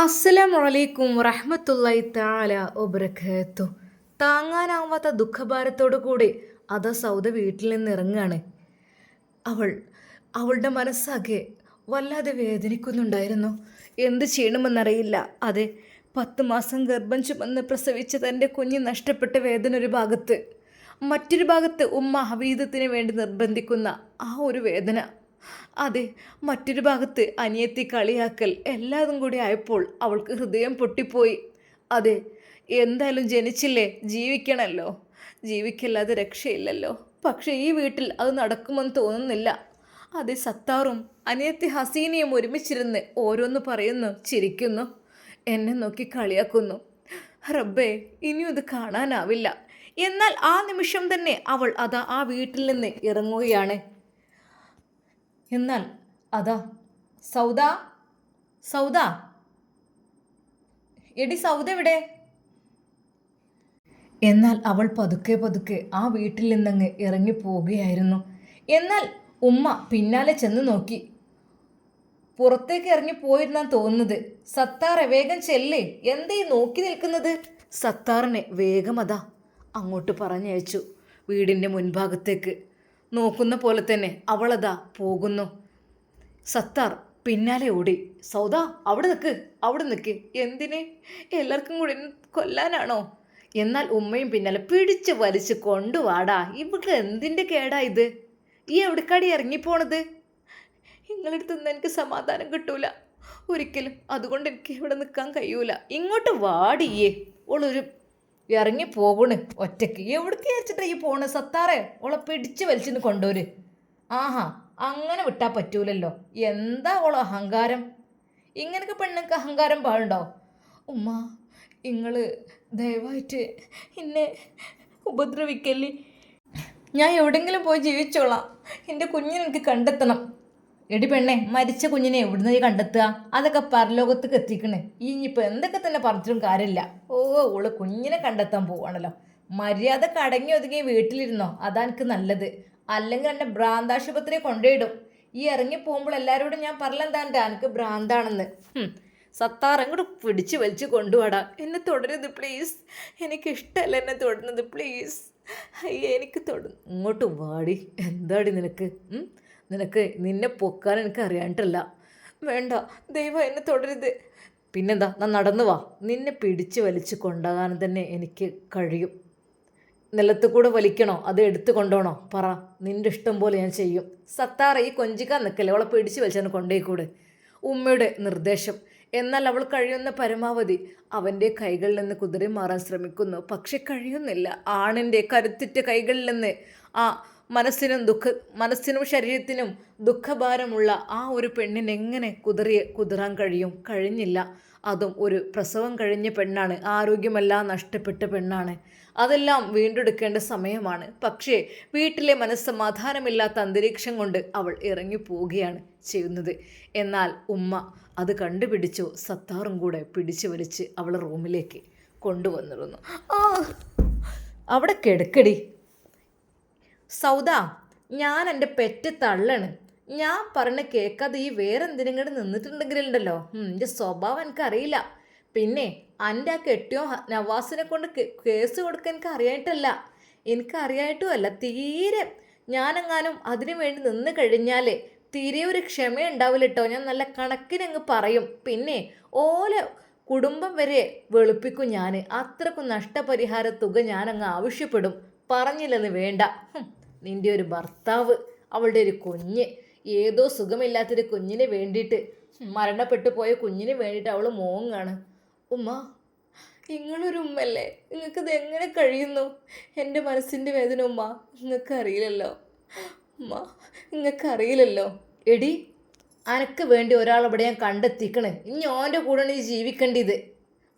അസ്സലാമലൈക്കും വറഹ്മത്തുള്ളാഹി തആല വബറകാത്തു. താങ്ങാനാവാത്ത ദുഃഖഭാരത്തോടു കൂടി അതാ സൗദ വീട്ടിൽ നിന്ന് ഇറങ്ങാണ്. അവൾ അവളുടെ മനസ്സാകെ വല്ലാതെ വേദനിക്കുന്നുണ്ടായിരുന്നു. എന്ത് ചെയ്യണമെന്നറിയില്ല. അതെ, 10 മാസം ഗർഭം ചുമന്ന് പ്രസവിച്ച തൻ്റെ കുഞ്ഞ് നഷ്ടപ്പെട്ട വേദന ഒരു ഭാഗത്ത്, മറ്റൊരു ഭാഗത്ത് ഉമ്മ ഹവീദത്തിന് വേണ്ടി നിർബന്ധിക്കുന്ന ആ ഒരു വേദന. അതെ, മറ്റൊരു ഭാഗത്ത് അനിയത്തി കളിയാക്കൽ, എല്ലാതും കൂടി ആയപ്പോൾ അവൾക്ക് ഹൃദയം പൊട്ടിപ്പോയി. അതെ, എന്തായാലും ജനിച്ചില്ലേ, ജീവിക്കണമല്ലോ, ജീവിക്കല്ലാതെ രക്ഷയില്ലല്ലോ. പക്ഷേ ഈ വീട്ടിൽ അത് നടക്കുമെന്ന് തോന്നുന്നില്ല. അതെ, സത്താറും അനിയത്തി ഹസീനയും ഒരുമിച്ചിരുന്ന് ഓരോന്ന് പറയുന്നു, ചിരിക്കുന്നു, എന്നെ നോക്കി കളിയാക്കുന്നു. റബ്ബേ, ഇനിയും ഇത് കാണാനാവില്ല. എന്നാൽ ആ നിമിഷം തന്നെ അവൾ അതാ ആ വീട്ടിൽ നിന്ന് ഇറങ്ങുകയാണ്. എന്നാൽ അതാ സൗദ, സൗദ, എടി സൗദ എവിടെ? എന്നാൽ അവൾ പതുക്കെ പതുക്കെ ആ വീട്ടിൽ നിന്നങ്ങ് ഇറങ്ങി പോവുകയായിരുന്നു. എന്നാൽ ഉമ്മ പിന്നാലെ ചെന്ന് നോക്കി. പുറത്തേക്ക് ഇറങ്ങി പോയിരുന്നാണ് തോന്നുന്നത്. സത്താറെ, വേഗം ചെല്ലേ, എന്തേ നോക്കി നിൽക്കുന്നത്? സത്താറിനെ വേഗം അതാ അങ്ങോട്ട് പറഞ്ഞയച്ചു, വീടിൻ്റെ മുൻഭാഗത്തേക്ക്. നോക്കുന്ന പോലെ തന്നെ അവളതാ പോകുന്നു. സത്താർ പിന്നാലെ ഓടി. സൗദ, അവിടെ നിൽക്ക്, അവിടെ നിൽക്ക്. എന്തിന്? എല്ലാവർക്കും കൂടി കൊല്ലാനാണോ? എന്നാൽ ഉമ്മയും പിന്നാലെ പിടിച്ച് വലിച്ച് കൊണ്ടുവാടാ. ഇവൾക്ക് എന്തിൻ്റെ കേടാ ഇത്? ഈ എവിടേക്കാടി ഇറങ്ങിപ്പോണത്? നിങ്ങളടുത്ത് നിന്ന് എനിക്ക് സമാധാനം കിട്ടൂല ഒരിക്കലും. അതുകൊണ്ട് എനിക്ക് ഇവിടെ നിൽക്കാൻ കഴിയൂല. ഇങ്ങോട്ട് വാടിയേ. ഓളൊരു ഇറങ്ങി പോകണ് ഒറ്റയ്ക്ക്. എവിടേക്ക് വെച്ചിട്ടാ ഈ പോണ്? സത്താറെ, ഓളെ പിടിച്ച് വലിച്ചിന്ന് കൊണ്ടുവര്. ആഹാ, അങ്ങനെ വിട്ടാൽ പറ്റൂലല്ലോ. എന്താ ഓളോ അഹങ്കാരം? ഇങ്ങനൊക്കെ പെണ്ണുങ്ങൾക്ക് അഹങ്കാരം പാടുണ്ടോ? ഉമ്മ, നിങ്ങൾ ദയവായിട്ട് എന്നെ ഉപദ്രവിക്കല്ലേ. ഞാൻ എവിടെയെങ്കിലും പോയി ജീവിച്ചോളാം. എൻ്റെ കുഞ്ഞിനെ എനിക്ക് കണ്ടെത്തണം. എടി പെണ്ണെ, മരിച്ച കുഞ്ഞിനെ എവിടുന്ന് കണ്ടെത്തുക? അതൊക്കെ പരലോകത്തേക്ക് എത്തിക്കണേ. ഇനിയിപ്പോൾ എന്തൊക്കെ തന്നെ പറഞ്ഞിട്ടും കാര്യമില്ല. ഓള് കുഞ്ഞിനെ കണ്ടെത്താൻ പോവാണല്ലോ. മര്യാദ കടങ്ങി ഒതുങ്ങി വീട്ടിലിരുന്നോ, അതാ എനിക്ക് നല്ലത്. അല്ലെങ്കിൽ എന്നെ ഭ്രാന്താശുപത്രി കൊണ്ടുപോയിടും. ഈ ഇറങ്ങി പോകുമ്പോൾ എല്ലാവരോടും ഞാൻ പറഞ്ഞെന്താ എനിക്ക് ഭ്രാന്താണെന്ന്. സത്താർ, അങ്ങോട്ട് പിടിച്ച് വലിച്ച് കൊണ്ടുപോടാ. എന്നെ തുടരുത് പ്ലീസ്. എനിക്കിഷ്ടമല്ല എന്നെ തൊടുന്നത്, പ്ലീസ്. അയ്യേ, എനിക്ക് ഇങ്ങോട്ട് വാടി. എന്താടി നിനക്ക്? നിന്നെ പൊക്കാൻ എനിക്ക് അറിയാനിട്ടല്ല. വേണ്ട, ദൈവം എന്നെ തുടരുത്. പിന്നെന്താ, ഞാൻ നടന്നു വാ. നിന്നെ പിടിച്ച് വലിച്ച് കൊണ്ടുപോകാൻ തന്നെ എനിക്ക് കഴിയും. നിലത്ത് കൂടെ വലിക്കണോ, അത് എടുത്ത് കൊണ്ടുപോകണോ? പറ, നിൻ്റെ ഇഷ്ടം പോലെ ഞാൻ ചെയ്യും. സത്താറ, ഈ കൊഞ്ചിക്കാൻ നിൽക്കല്ലേ, അവളെ പിടിച്ച് വലിച്ചാണ് കൊണ്ടുപോയിക്കൂടെ. ഉമ്മയുടെ നിർദ്ദേശം. എന്നാൽ അവൾ കഴിയുന്ന പരമാവധി അവൻ്റെ കൈകളിൽ നിന്ന് കുതിരി മാറാൻ ശ്രമിക്കുന്നു. പക്ഷെ കഴിയുന്നില്ല. ആണിൻ്റെ കരുത്തിറ്റ കൈകളിൽ നിന്ന് ആ മനസ്സിനും ശരീരത്തിനും ദുഃഖഭാരമുള്ള ആ ഒരു പെണ്ണിന് എങ്ങനെ കുതിരാൻ കഴിയും? കഴിഞ്ഞില്ല. അതും ഒരു പ്രസവം കഴിഞ്ഞ പെണ്ണാണ്, ആരോഗ്യമെല്ലാം നഷ്ടപ്പെട്ട പെണ്ണാണ്. അതെല്ലാം വീണ്ടെടുക്കേണ്ട സമയമാണ്. പക്ഷേ വീട്ടിലെ മനസ്സമാധാനമില്ലാത്ത അന്തരീക്ഷം കൊണ്ട് അവൾ ഇറങ്ങിപ്പോവുകയാണ് ചെയ്യുന്നത്. എന്നാൽ ഉമ്മ അത് കണ്ടുപിടിച്ചു. സത്താറും കൂടെ പിടിച്ചു വലിച്ച് അവളെ റൂമിലേക്ക് കൊണ്ടുവന്നിരുന്നു. അവിടെ കിടക്കടി സൗദ, ഞാൻ എൻ്റെ പെറ്റ് തള്ളാണ്. ഞാൻ പറഞ്ഞ കേൾക്കാതെ ഈ വേറെ എന്തിനും നിന്നിട്ടുണ്ടെങ്കിലുണ്ടല്ലോ, എൻ്റെ സ്വഭാവം എനിക്കറിയില്ല. പിന്നെ എൻ്റെ ആ കെട്ടിയോ നവാസിനെ കൊണ്ട് കേസ് കൊടുക്കാൻ എനിക്ക് അറിയായിട്ടല്ല, എനിക്കറിയായിട്ടുമല്ല തീരെ. ഞാനെങ്ങാനും അതിനു വേണ്ടി നിന്ന് കഴിഞ്ഞാൽ തീരെ ഒരു ക്ഷമയുണ്ടാവില്ല കേട്ടോ. ഞാൻ നല്ല കണക്കിനങ്ങ് പറയും. പിന്നെ ഓലെ കുടുംബം വരെ വെളുപ്പിക്കും ഞാൻ. അത്രക്കും നഷ്ടപരിഹാര തുക ഞാനങ്ങ് ആവശ്യപ്പെടും. പറഞ്ഞില്ലെന്ന് വേണ്ട. നിൻ്റെ ഒരു ഭർത്താവ്, അവളുടെ ഒരു കുഞ്ഞ്, ഏതോ സുഖമില്ലാത്തൊരു കുഞ്ഞിന് വേണ്ടിയിട്ട്, മരണപ്പെട്ടു പോയ കുഞ്ഞിന് വേണ്ടിയിട്ട് അവൾ മോങ്ങാണ്. ഉമ്മ, നിങ്ങളൊരു ഉമ്മല്ലേ, നിങ്ങൾക്കിത് എങ്ങനെ കഴിയുന്നു? എൻ്റെ മനസ്സിൻ്റെ വേദന ഉമ്മ നിങ്ങൾക്കറിയില്ലല്ലോ. ഉമ്മ, നിങ്ങൾക്കറിയില്ലല്ലോ. എടി, അനക്ക് വേണ്ടി ഒരാളവിടെ ഞാൻ കണ്ടെത്തിക്കണേ. ഇനി ഓൻ്റെ കൂടെ നീ ജീവിക്കേണ്ടത്.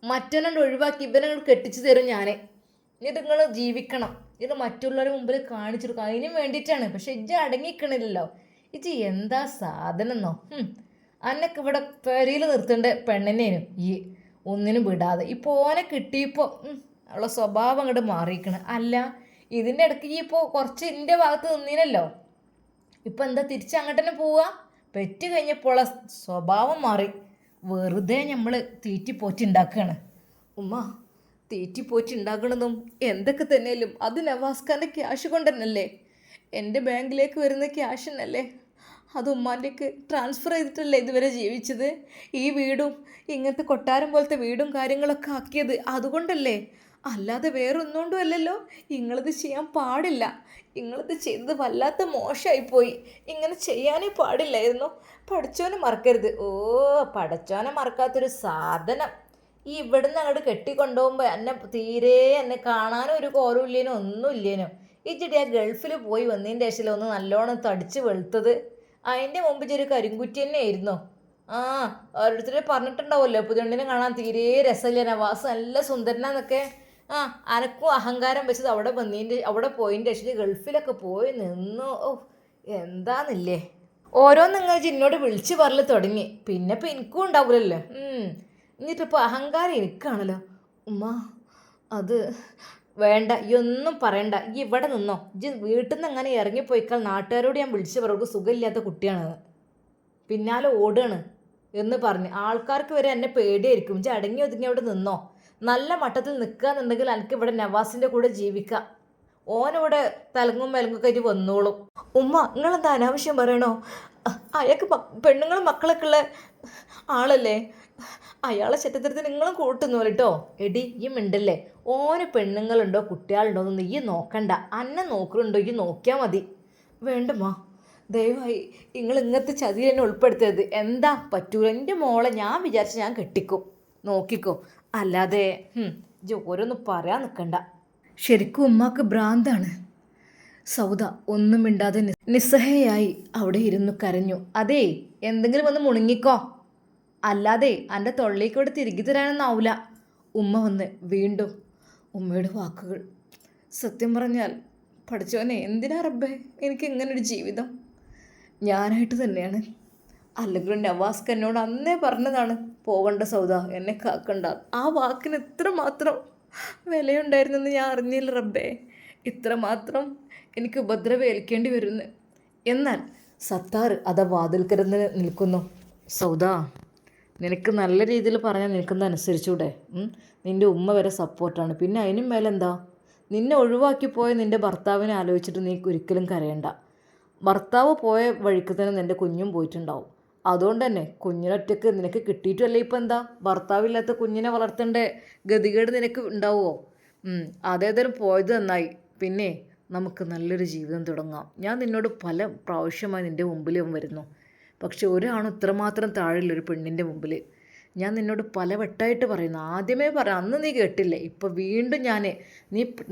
മറ്റൊരാണ്ട് ഒഴിവാക്കി ഇവനെ കെട്ടിച്ചു തരും ഞാൻ. എന്നിട്ട് നിങ്ങൾ ജീവിക്കണം. ഇത് മറ്റുള്ളവരുടെ മുമ്പിൽ കാണിച്ചു കൊടുക്കുക. അതിനും വേണ്ടിയിട്ടാണ്. പക്ഷെ ഇജ്ജ് അടങ്ങിക്കണില്ലല്ലോ. ഇജ്ജ് എന്താ സാധനം എന്നോ. അന്നൊക്കെ ഇവിടെ പെരയിൽ നിർത്തേണ്ട പെണ്ണിനേനും ഈ ഒന്നിനും വിടാതെ. ഇപ്പോൾ ഓനെ കിട്ടിയപ്പോൾ അവളെ സ്വഭാവം അങ്ങോട്ട് മാറിയിരിക്കണം. അല്ല, ഇതിൻ്റെ ഇടയ്ക്ക് ഈ ഇപ്പോൾ കുറച്ച് എൻ്റെ ഭാഗത്ത് നിന്നീനല്ലോ. ഇപ്പം എന്താ തിരിച്ച് അങ്ങോട്ട് തന്നെ പോവുക? പെറ്റ് കഴിഞ്ഞപ്പോൾ സ്വഭാവം മാറി. വെറുതെ നമ്മൾ തീറ്റിപ്പോറ്റി ഉണ്ടാക്കുകയാണ്. ഉമ്മ, തീറ്റിപ്പോറ്റി ഉണ്ടാക്കണതും എന്തൊക്കെ തന്നെയല്ലും അത് നവാസ്ഖാൻ്റെ ക്യാഷ് കൊണ്ട് തന്നെയല്ലേ, എൻ്റെ ബാങ്കിലേക്ക് വരുന്ന ക്യാഷ് തന്നെയല്ലേ, അത് ഉമ്മാൻ്റെക്ക് ട്രാൻസ്ഫർ ചെയ്തിട്ടല്ലേ ഇതുവരെ ജീവിച്ചത്. ഈ വീടും ഇങ്ങനത്തെ കൊട്ടാരം പോലത്തെ വീടും കാര്യങ്ങളൊക്കെ ആക്കിയത് അതുകൊണ്ടല്ലേ, അല്ലാതെ വേറൊന്നുകൊണ്ടും അല്ലല്ലോ. നിങ്ങളിത് ചെയ്യാൻ പാടില്ല, നിങ്ങളിത് ചെയ്തത് വല്ലാത്ത മോശമായിപ്പോയി, ഇങ്ങനെ ചെയ്യാനേ പാടില്ലായിരുന്നു. പഠിച്ചോനെ മറക്കരുത്. ഓ, പഠിച്ചോനെ മറക്കാത്തൊരു സാധനം. ഈ ഇവിടുന്ന് അങ്ങോട്ട് കെട്ടിക്കൊണ്ടുപോകുമ്പോൾ എന്നെ കാണാനും ഒരു കോരും ഇല്ലേനോ ഒന്നും ഇല്ലേനോ. ഈ ചെടി ആ ഗൾഫിൽ പോയി വന്നതിൻ്റെ ശേഷം ഒന്ന് നല്ലോണം തടിച്ച് വെളുത്തത്. അതിൻ്റെ മുമ്പ് ചെറിയ കരിങ്കുറ്റി തന്നെ ആയിരുന്നോ. ആ, ഓരോരുത്തർ പറഞ്ഞിട്ടുണ്ടാവുമല്ലോ പുതിയണ്ണിനെ കാണാൻ തീരെ രസമില്ല, നവാസ് നല്ല സുന്ദരനാന്നൊക്കെ. ആ, അനക്കും അഹങ്കാരം വെച്ചത് അവിടെ പോയിൻ്റെ ശേഷം ഗൾഫിലൊക്കെ പോയി നിന്നു. ഓ, എന്താന്നില്ലേ, ഓരോന്നിങ്ങനെ എന്നോട് വിളിച്ച് പറല് തുടങ്ങി. പിന്നെ ഇപ്പം എനിക്കും ഉണ്ടാവില്ലല്ലോ. എന്നിട്ടിപ്പോൾ അഹങ്കാരം എനിക്കാണല്ലോ. ഉമ്മ, അത് വേണ്ട, ഈ ഒന്നും പറയണ്ട, ഈ ഇവിടെ നിന്നോ. ഈ വീട്ടിൽ നിന്ന് അങ്ങനെ ഇറങ്ങിപ്പോയിക്കാൾ നാട്ടുകാരോട് ഞാൻ വിളിച്ച് പറയും സുഖമില്ലാത്ത കുട്ടിയാണെന്ന്, പിന്നാലെ ഓടുകയാണ് എന്ന് പറഞ്ഞ് ആൾക്കാർക്ക് വരെ എന്നെ പേടിയായിരിക്കും. ഇജ്ജ് അടങ്ങി ഒതുങ്ങി അവിടെ നിന്നോ. നല്ല മട്ടത്തിൽ നിൽക്കുക എന്നുണ്ടെങ്കിൽ എനിക്ക് ഇവിടെ നവാസിൻ്റെ കൂടെ ജീവിക്കാം. ഓനിവിടെ തലങ്ങും മെലങ്ങൊക്കെ ആയിട്ട് വന്നോളും. ഉമ്മ, നിങ്ങളെന്താ അനാവശ്യം പറയണോ? അയാൾക്ക് പെണ്ണുങ്ങളും മക്കളൊക്കെ ഉള്ള ആളല്ലേ, അയാളെ ചരിത്രത്തിന് നിങ്ങളും കൂട്ടുന്നു കേട്ടോ. എടി, ഈ മിണ്ടല്ലേ, ഓന് പെണ്ണുങ്ങളുണ്ടോ കുട്ടികളുണ്ടോ എന്നൊന്നും ഈ നോക്കണ്ട, അന്നെ നോക്കുന്നുണ്ടോ ഈ നോക്കിയാൽ മതി. വേണ്ടമ്മ, ദയവായി നിങ്ങൾ ഇങ്ങനത്തെ ചതിയിൽ എന്നെ ഉൾപ്പെടുത്തരുത്. എന്താ പറ്റൂല, എൻ്റെ മോളെ ഞാൻ വിചാരിച്ച് ഞാൻ കെട്ടിക്കും, നോക്കിക്കോ. അല്ലാതെ ഓരോന്നും പറയാൻ നിൽക്കണ്ട. ശരിക്കും ഉമ്മാക്ക് ഭ്രാന്താണ്. സൗദ ഒന്നും മിണ്ടാതെ നിസ്സഹയായി അവിടെ ഇരുന്നു കരഞ്ഞു. അതേ, എന്തെങ്കിലും ഒന്ന് മുണുങ്ങിക്കോ, അല്ലാതെ എൻ്റെ തൊള്ളിക്കൂടെ തിരികെ തരാനൊന്നാവില്ല. ഉമ്മ വന്ന് വീണ്ടും ഉമ്മയുടെ വാക്കുകൾ. സത്യം പറഞ്ഞാൽ പഠിച്ചവനെ, എന്തിനാ റബ്ബേ എനിക്ക് ഇങ്ങനൊരു ജീവിതം. ഞാനായിട്ട് തന്നെയാണ്, അല്ലെങ്കിൽ നവാസ്ക്ക് എന്നോട് അന്നേ പറഞ്ഞതാണ് പോകണ്ട സൗദ, എന്നെ കാക്കണ്ട. ആ വാക്കിന് ഇത്രമാത്രം വിലയുണ്ടായിരുന്നെന്ന് ഞാൻ അറിഞ്ഞില്ല റബ്ബേ. ഇത്രമാത്രം എനിക്ക് ഉപദ്രവം ഏൽക്കേണ്ടി വരുന്നു. എന്നാൽ സത്താർ അതാ വാതിൽക്കരന്ന് നിൽക്കുന്നു. സൗദ, നിനക്ക് നല്ല രീതിയിൽ പറഞ്ഞാൽ നിനക്കൊന്ന് അനുസരിച്ചൂടെ? നിൻ്റെ ഉമ്മ വരെ സപ്പോർട്ടാണ്. പിന്നെ അതിനും മേലെന്താ, നിന്നെ ഒഴിവാക്കി പോയ നിൻ്റെ ഭർത്താവിനെ ആലോചിച്ചിട്ട് നീ ഒരിക്കലും കരയണ്ട. ഭർത്താവ് പോയ വഴിക്ക് തന്നെ നിൻ്റെ കുഞ്ഞും പോയിട്ടുണ്ടാവും. അതുകൊണ്ട് തന്നെ കുഞ്ഞിനൊറ്റക്ക് നിനക്ക് കിട്ടിയിട്ടല്ലേ ഇപ്പം എന്താ, ഭർത്താവില്ലാത്ത കുഞ്ഞിനെ വളർത്തേണ്ട ഗതികേട് നിനക്ക് ഉണ്ടാവുമോ? അതേതായാലും പോയത് നന്നായി. പിന്നെ നമുക്ക് നല്ലൊരു ജീവിതം തുടങ്ങാം. ഞാൻ നിന്നോട് പല പ്രാവശ്യമായി നിൻ്റെ മുമ്പിൽ വരുന്നു, പക്ഷെ ഒരാണും ഇത്രമാത്രം താഴെയുള്ളൊരു പെണ്ണിൻ്റെ മുമ്പിൽ ഞാൻ നിന്നോട് പലവട്ടമായിട്ട് പറയുന്നു. ആദ്യമേ പറയാം, അന്ന് നീ കേട്ടില്ലേ, ഇപ്പോൾ വീണ്ടും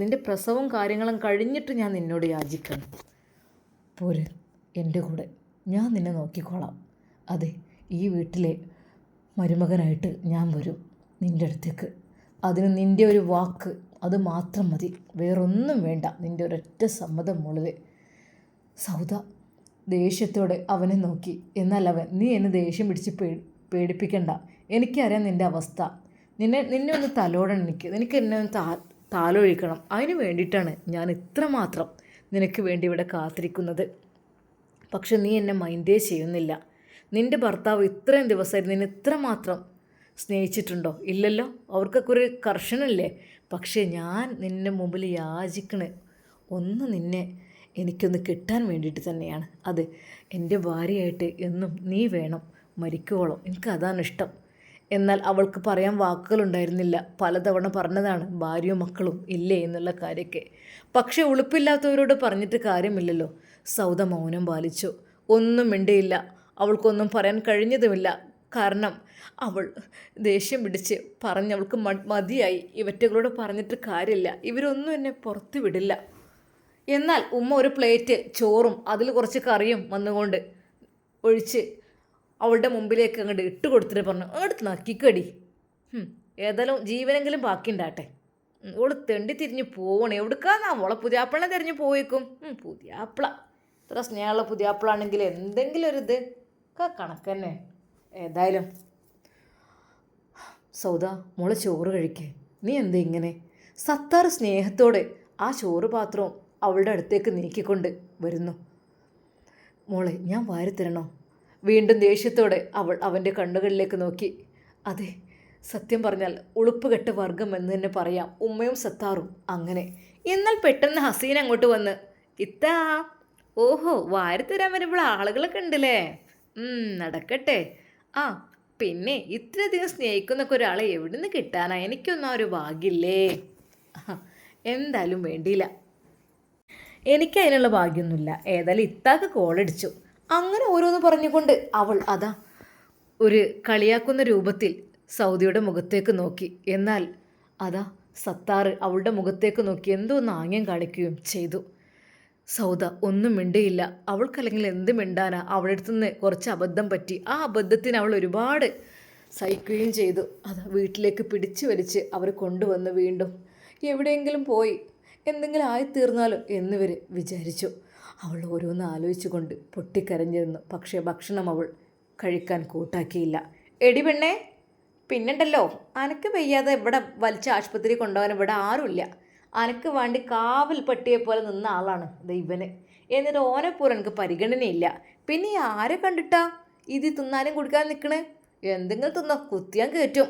നിൻ്റെ പ്രസവവും കാര്യങ്ങളും കഴിഞ്ഞിട്ട് ഞാൻ നിന്നോട് യാചിക്കണം. പോര് എൻ്റെ കൂടെ, ഞാൻ നിന്നെ നോക്കിക്കോളാം. അതെ, ഈ വീട്ടിലെ മരുമകനായിട്ട് ഞാൻ വരും നിൻ്റെ അടുത്തേക്ക്. അതിന് നിൻ്റെ ഒരു വാക്ക് അത് മാത്രം മതി, വേറൊന്നും വേണ്ട. നിൻ്റെ ഒരൊറ്റ സമ്മതം മുകളിൽ. സൗദ ദേഷ്യത്തോടെ അവനെ നോക്കി. എന്നാൽ അവൻ, നീ എന്നെ ദേഷ്യം പിടിച്ച് പേടിപ്പിക്കണ്ട, എനിക്കറിയാം നിൻ്റെ അവസ്ഥ. നിന്നെ ഒന്ന് തലോടണം, നിനക്ക് എന്നെ ഒന്ന് താലൊഴിക്കണം. അതിന് വേണ്ടിയിട്ടാണ് ഞാൻ ഇത്രമാത്രം നിനക്ക് വേണ്ടി ഇവിടെ കാത്തിരിക്കുന്നത്. പക്ഷെ നീ എന്നെ മൈൻഡേ ചെയ്യുന്നില്ല. നിൻ്റെ ഭർത്താവ് ഇത്രയും ദിവസമായിട്ട് നിന്നെ ഇത്രമാത്രം സ്നേഹിച്ചിട്ടുണ്ടോ? ഇല്ലല്ലോ. അവർക്കൊക്കെ ഒരു കർശനല്ലേ. പക്ഷേ ഞാൻ നിൻ്റെ മുമ്പിൽ യാചിക്കണേ നിന്നെ എനിക്കൊന്ന് കിട്ടാൻ വേണ്ടിയിട്ട് തന്നെയാണ്. അത് എൻ്റെ ഭാര്യയായിട്ട് എന്നും നീ വേണം, മരിക്കുവോളം. എനിക്കതാണ് ഇഷ്ടം. എന്നാൽ അവൾക്ക് പറയാൻ വാക്കുകളുണ്ടായിരുന്നില്ല. പലതവണ പറഞ്ഞതാണ് ഭാര്യയും മക്കളും ഇല്ലേ എന്നുള്ള കാര്യമൊക്കെ. പക്ഷേ ഉളുപ്പില്ലാത്തവരോട് പറഞ്ഞിട്ട് കാര്യമില്ലല്ലോ. സൗദ മൗനം പാലിച്ചു. ഒന്നും മിണ്ടിയില്ല. അവൾക്കൊന്നും പറയാൻ കഴിഞ്ഞതുമില്ല. കാരണം അവൾ ദേഷ്യം പിടിച്ച് പറഞ്ഞവൾക്ക് മതിയായി. ഇവറ്റകളോട് പറഞ്ഞിട്ട് കാര്യമില്ല, ഇവരൊന്നും എന്നെ പുറത്ത് വിടില്ല. എന്നാൽ ഉമ്മ ഒരു പ്ലേറ്റ് ചോറും അതിൽ കുറച്ച് കറിയും വന്നുകൊണ്ട് ഒഴിച്ച് അവളുടെ മുമ്പിലേക്ക് അങ്ങോട്ട് ഇട്ട് കൊടുത്തിട്ട് പറഞ്ഞു, അങ്ങോട്ട് നക്കിക്കടി, ഏതായാലും ജീവനെങ്കിലും ബാക്കിയുണ്ടാട്ടെ. ഓള് തെണ്ടി തിരിഞ്ഞ് പോവണേ. എവിടുക്കാന്നാ അവളെ പുതിയാപ്പിളനെ തിരിഞ്ഞ് പോയേക്കും. പുതിയാപ്പിള ഇത്ര സ്നേഹമുള്ള പുതിയാപ്പിളാണെങ്കിൽ എന്തെങ്കിലും ഒരു ഇത് കണക്കന്നെ. ഏതായാലും സൗദ, മോളെ ചോറ് കഴിക്കേ. നീ എന്താ ഇങ്ങനെ? സത്താർ സ്നേഹത്തോടെ ആ ചോറ് പാത്രവും അവളുടെ അടുത്തേക്ക് നീക്കിക്കൊണ്ട് വരുന്നു. മോളെ, ഞാൻ വാരിത്തരണോ? വീണ്ടും ദേഷ്യത്തോടെ അവൾ അവൻ്റെ കണ്ണുകളിലേക്ക് നോക്കി. അതെ, സത്യം പറഞ്ഞാൽ ഉളുപ്പുകെട്ട വർഗം എന്ന് തന്നെ പറയാം ഉമ്മയും സത്താറും. അങ്ങനെ എന്നാൽ പെട്ടെന്ന് ഹസീന അങ്ങോട്ട് വന്ന്, ഇത്താ, ഓഹോ, വാരിത്തരാൻ വരുമ്പോൾ ആളുകളൊക്കെ ഉണ്ടല്ലേ. നടക്കട്ടെ. ആ, പിന്നെ ഇത്രയധികം സ്നേഹിക്കുന്നൊക്കെ ഒരാളെ എവിടെ നിന്ന് കിട്ടാനാ? എനിക്കൊന്നും ആ ഒരു ഭാഗ്യമില്ലേ. എന്തായാലും വേണ്ടിയില്ല, എനിക്കതിനുള്ള ഭാഗ്യമൊന്നുമില്ല. ഏതായാലും ഇത്താക്ക് കോളടിച്ചു. അങ്ങനെ ഓരോന്ന് പറഞ്ഞുകൊണ്ട് അവൾ അതാ ഒരു കളിയാക്കുന്ന രൂപത്തിൽ സൗദിയുടെ മുഖത്തേക്ക് നോക്കി. എന്നാൽ അതാ സത്താറ് അവളുടെ മുഖത്തേക്ക് നോക്കി എന്തോ നാണ്യം കാണിക്കുകയും ചെയ്തു. സൗദ ഒന്നും മിണ്ടിയില്ല. അവൾക്കല്ലെങ്കിൽ എന്ത് മിണ്ടാനാ? അവളുടെ അടുത്തുനിന്ന് കുറച്ച് അബദ്ധം പറ്റി. ആ അബദ്ധത്തിന് അവൾ ഒരുപാട് സഹിക്കുകയും ചെയ്തു. അത് വീട്ടിലേക്ക് പിടിച്ചു വലിച്ച് അവർ കൊണ്ടുവന്ന് വീണ്ടും എവിടെയെങ്കിലും പോയി എന്തെങ്കിലും ആയിത്തീർന്നാലോ എന്നിവർ വിചാരിച്ചു. അവൾ ഓരോന്ന് ആലോചിച്ചു കൊണ്ട് പൊട്ടിക്കരഞ്ഞിരുന്നു. പക്ഷേ ഭക്ഷണം അവൾ കഴിക്കാൻ കൂട്ടാക്കിയില്ല. എടി പെണ്ണേ, പിന്നുണ്ടല്ലോ, അനക്ക് വയ്യാതെ ഇവിടെ വലിച്ച ആശുപത്രി കൊണ്ടുപോകാൻ ഇവിടെ ആരുമില്ല. അനക്ക് വേണ്ടി കാവൽ പട്ടിയെ പോലെ നിന്ന ആളാണ് ദൈവന്. എന്നിട്ട് ഓനെപ്പോലും എനിക്ക് പരിഗണനയില്ല. പിന്നെ ആരെ കണ്ടിട്ടാ ഇത് തിന്നാനും കുടിക്കാൻ നിൽക്കണേ? എന്തെങ്കിലും തിന്നോ, കുത്തിയാൻ കയറ്റും.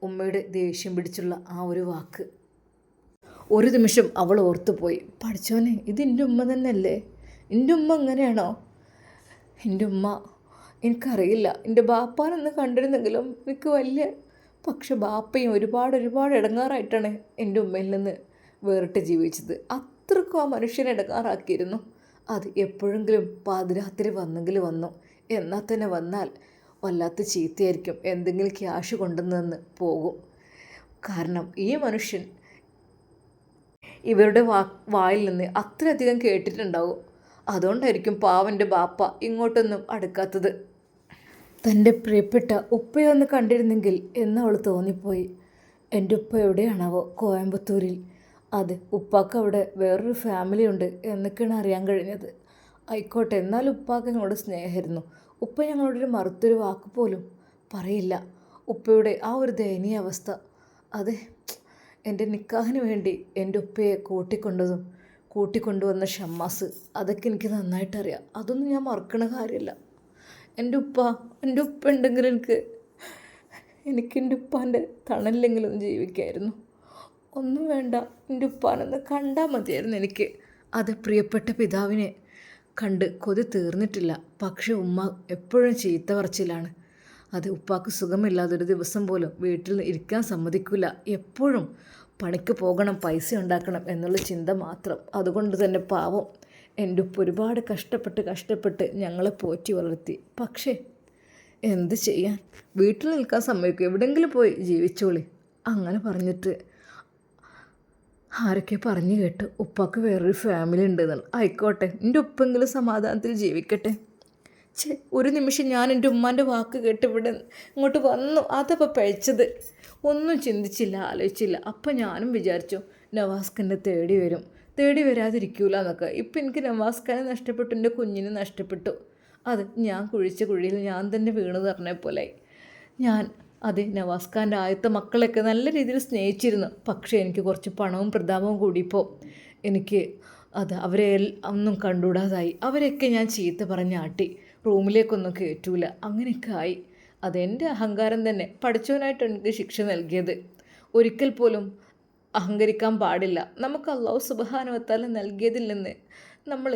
ഉമ്മയുടെ ദേഷ്യം പിടിച്ചുള്ള ആ ഒരു വാക്ക് ഒരു നിമിഷം അവൾ ഓർത്തുപോയി. പഠിച്ചോനെ, ഇത് എൻ്റെ ഉമ്മ തന്നെയല്ലേ? എൻ്റെ ഉമ്മ എങ്ങനെയാണോ? എൻ്റെ ഉമ്മ എനിക്കറിയില്ല. എൻ്റെ ബാപ്പാനൊന്ന് കണ്ടിരുന്നെങ്കിലും എനിക്ക് വലിയ, പക്ഷെ ബാപ്പയും ഒരുപാട് ഇടങ്ങാറായിട്ടാണ് എൻ്റെ ഉമ്മയിൽ നിന്ന് വേറിട്ട് ജീവിച്ചത്. അത്രക്കും ആ മനുഷ്യനെ ഇടങ്ങാറാക്കിയിരുന്നു. അത് എപ്പോഴെങ്കിലും പാതിരാത്രി വന്നെങ്കിൽ വന്നു, എന്നാൽ തന്നെ വന്നാൽ വല്ലാത്ത ചീത്തയായിരിക്കും. എന്തെങ്കിലും ക്യാഷ് കൊണ്ടുവന്ന് പോകും. കാരണം ഈ മനുഷ്യൻ ഇവരുടെ വായിൽ നിന്ന് അത്രയധികം കേട്ടിട്ടുണ്ടാവും. അതുകൊണ്ടായിരിക്കും പാവൻ്റെ ബാപ്പ ഇങ്ങോട്ടൊന്നും അടുക്കാത്തത്. തൻ്റെ പ്രിയപ്പെട്ട ഉപ്പയൊന്ന് കണ്ടിരുന്നെങ്കിൽ എന്നവൾ തോന്നിപ്പോയി. എൻ്റെ ഉപ്പ എവിടെയാണാവോ? കോയമ്പത്തൂരിൽ. അത് ഉപ്പാക്ക് അവിടെ വേറൊരു ഫാമിലി ഉണ്ട് എന്നൊക്കെയാണ് അറിയാൻ കഴിഞ്ഞത്. ആയിക്കോട്ടെ, എന്നാലും ഉപ്പാക്ക് ഞങ്ങളോട് സ്നേഹമായിരുന്നു. ഉപ്പ ഞങ്ങളോടൊരു മറുത്തൊരു വാക്ക് പോലും പറയില്ല. ഉപ്പയുടെ ആ ഒരു ദയനീയ അവസ്ഥ, അതെ, എൻ്റെ നിക്കാഹിന് വേണ്ടി എൻ്റെ ഉപ്പയെ കൂട്ടിക്കൊണ്ടുവന്ന ഷമ്മാസ്, അതൊക്കെ എനിക്ക് നന്നായിട്ടറിയാം. അതൊന്നും ഞാൻ മറക്കണ കാര്യമല്ല. എൻ്റെ ഉപ്പ ഉണ്ടെങ്കിൽ എനിക്ക് എൻ്റെ ഉപ്പാൻ്റെ തണലിലെങ്കിലും ജീവിക്കായിരുന്നു. ഒന്നും വേണ്ട, എൻ്റെ ഉപ്പാനെന്ന് കണ്ടാൽ മതിയായിരുന്നു എനിക്ക്. അത് പ്രിയപ്പെട്ട പിതാവിനെ കണ്ട് കൊതി തീർന്നിട്ടില്ല. പക്ഷെ ഉമ്മ എപ്പോഴും ചീത്ത പറച്ചിലാണ്. അത് ഉപ്പാക്ക് സുഖമില്ലാതൊരു ദിവസം പോലും വീട്ടിൽ ഇരിക്കാൻ സമ്മതിക്കില്ല. എപ്പോഴും പണിക്ക് പോകണം, പൈസ ഉണ്ടാക്കണം എന്നുള്ള ചിന്ത മാത്രം. അതുകൊണ്ട് തന്നെ പാവം എൻ്റെ ഉപ്പ ഒരുപാട് കഷ്ടപ്പെട്ട് ഞങ്ങളെ പോറ്റി വളർത്തി. പക്ഷേ എന്ത് ചെയ്യാൻ, വീട്ടിൽ നിൽക്കാൻ സമ്മതിക്കും, എവിടെയെങ്കിലും പോയി ജീവിച്ചോളി. അങ്ങനെ പറഞ്ഞിട്ട് ആരൊക്കെ പറഞ്ഞു കേട്ടു ഉപ്പാക്ക് വേറൊരു ഫാമിലി ഉണ്ടെന്നാണ്. ആയിക്കോട്ടെ, എൻ്റെ ഉപ്പെങ്കിലും സമാധാനത്തിൽ ജീവിക്കട്ടെ. ഒരു നിമിഷം ഞാൻ എൻ്റെ ഉമ്മാൻ്റെ വാക്ക് കേട്ട് ഇവിടെ ഇങ്ങോട്ട് വന്നു. അതപ്പോൾ പഴിച്ചത്. ഒന്നും ചിന്തിച്ചില്ല, ആലോചിച്ചില്ല. അപ്പം ഞാനും വിചാരിച്ചു നവാസ്ഖാനെ തേടി വരാതിരിക്കൂല എന്നൊക്കെ. ഇപ്പം എനിക്ക് നവാസ്ഖാനെ നഷ്ടപ്പെട്ടു, എൻ്റെ കുഞ്ഞിനെ നഷ്ടപ്പെട്ടു. അത് ഞാൻ കുഴിച്ച കുഴിയിൽ ഞാൻ തന്നെ വീണ് പറഞ്ഞ പോലെ അതെ, നവാസ്ഖാൻ്റെ ആദ്യത്തെ മക്കളെയൊക്കെ നല്ല രീതിയിൽ സ്നേഹിച്ചിരുന്നു. പക്ഷേ എനിക്ക് കുറച്ച് പണവും പ്രതാപവും കൂടിയപ്പോൾ എനിക്ക് അവരെ ഒന്നും കണ്ടുകൂടാതായി. അവരെയൊക്കെ ഞാൻ ചീത്ത പറഞ്ഞാട്ടി, റൂമിലേക്കൊന്നും കയറ്റൂല, അങ്ങനെയൊക്കെ ആയി. അതെൻ്റെ അഹങ്കാരം തന്നെ പഠിച്ചവനായിട്ട് എനിക്ക് ശിക്ഷ നൽകിയത്. ഒരിക്കൽ പോലും അഹങ്കരിക്കാൻ പാടില്ല. നമുക്ക് അല്ലാഹു സുബ്ഹാനഹു വ തആല നൽകിയതിൽ നിന്ന് നമ്മൾ